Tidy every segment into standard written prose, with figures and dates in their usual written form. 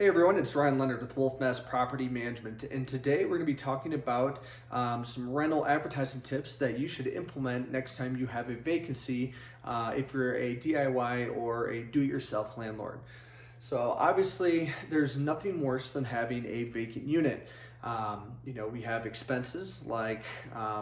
Hey everyone, it's Ryan Leonard with Wolfnest Property Management, and today we're going to be talking about some rental advertising tips that you should implement next time you have a vacancy if you're a DIY or a do-it-yourself landlord. So obviously, there's nothing worse than having a vacant unit. We have expenses like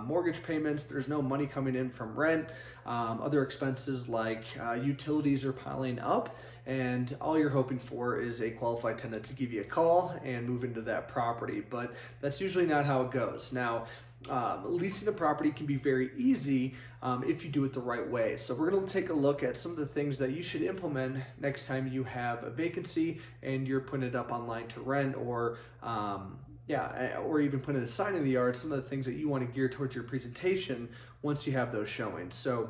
mortgage payments. There's no money coming in from rent. Other expenses like utilities are piling up, and all you're hoping for is a qualified tenant to give you a call and move into that property. But that's usually not how it goes. Now, leasing a property can be very easy if you do it the right way. So we're going to take a look at some of the things that you should implement next time you have a vacancy and you're putting it up online to rent, or even putting a sign in the yard. Some of the things that you want to gear towards your presentation once you have those showing. So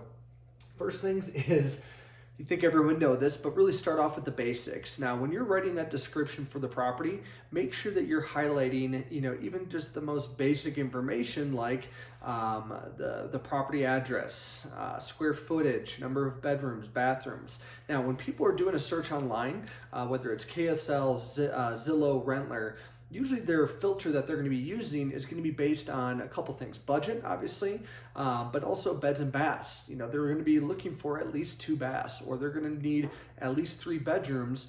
first things is, you think everyone know this, but really start off with the basics. Now, when you're writing that description for the property, make sure that you're highlighting, even just the most basic information like the property address, square footage, number of bedrooms, bathrooms. Now, when people are doing a search online, whether it's KSL, Zillow, Rentler, usually their filter that they're going to be using is going to be based on a couple things: budget, obviously, but also beds and baths. They're going to be looking for at least 2 baths, or they're going to need at least 3 bedrooms.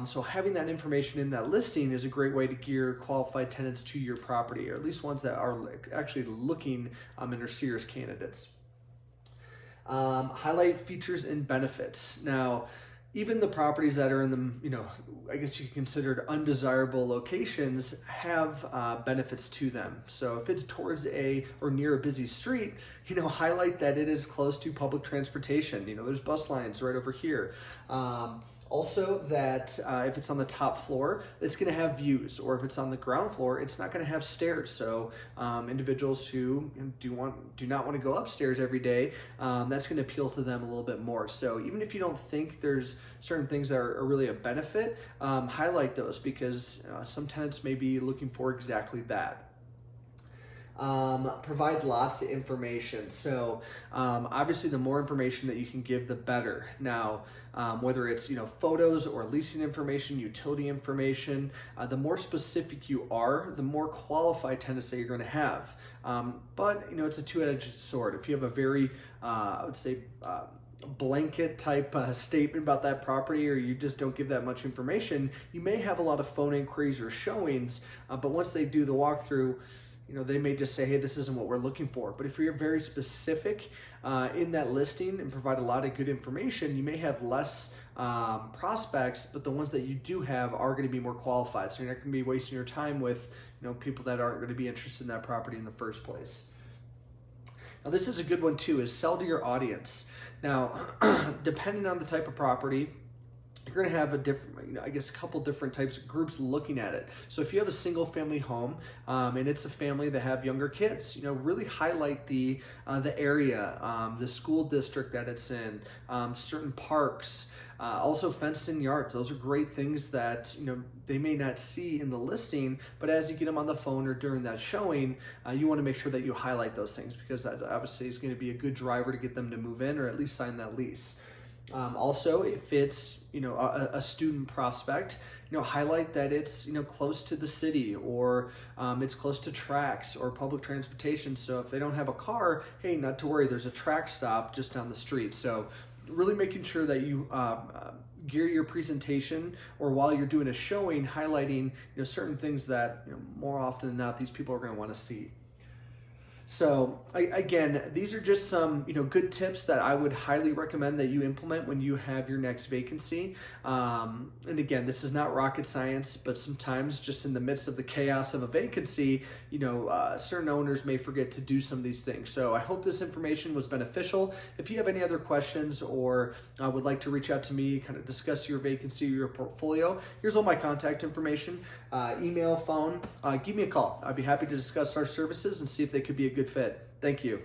So having that information in that listing is a great way to gear qualified tenants to your property, or at least ones that are actually looking and are serious candidates. Highlight features and benefits. Now, even the properties that are in the, I guess you could consider undesirable locations have benefits to them. So if it's towards or near a busy street, highlight that it is close to public transportation. There's bus lines right over here. Also, that if it's on the top floor, it's going to have views, or if it's on the ground floor, it's not going to have stairs. So individuals who do not want to go upstairs every day, that's going to appeal to them a little bit more. So even if you don't think there's certain things that are really a benefit, highlight those, because some tenants may be looking for exactly that. Provide lots of information. So obviously, the more information that you can give, the better. Now, whether it's photos or leasing information, utility information, the more specific you are, the more qualified tenants that you're going to have. But it's a two-edged sword. If you have a very, I would say, blanket type statement about that property, or you just don't give that much information, you may have a lot of phone inquiries or showings. But once they do the walkthrough, they may just say, hey, this isn't what we're looking for. But if you're very specific in that listing and provide a lot of good information, you may have less prospects, but the ones that you do have are going to be more qualified. So you're not going to be wasting your time with people that aren't going to be interested in that property in the first place. Now, this is a good one too, is sell to your audience. Now, depending on the type of property, you're going to have a couple different types of groups looking at it. So if you have a single family home and it's a family that have younger kids, really highlight the area, the school district that it's in, certain parks, also fenced in yards. Those are great things that they may not see in the listing, but as you get them on the phone or during that showing, you want to make sure that you highlight those things, because that obviously is going to be a good driver to get them to move in or at least sign that lease. Also, if it's a student prospect, highlight that it's close to the city, or it's close to tracks or public transportation. So if they don't have a car, hey, not to worry, there's a track stop just down the street. So really making sure that you gear your presentation, or while you're doing a showing, highlighting certain things that more often than not these people are going to want to see. So again, these are just some good tips that I would highly recommend that you implement when you have your next vacancy. And again, this is not rocket science, but sometimes just in the midst of the chaos of a vacancy, certain owners may forget to do some of these things. So I hope this information was beneficial. If you have any other questions, or would like to reach out to me, kind of discuss your vacancy or your portfolio, here's all my contact information: email, phone. Give me a call. I'd be happy to discuss our services and see if they could be a good fit. Thank you.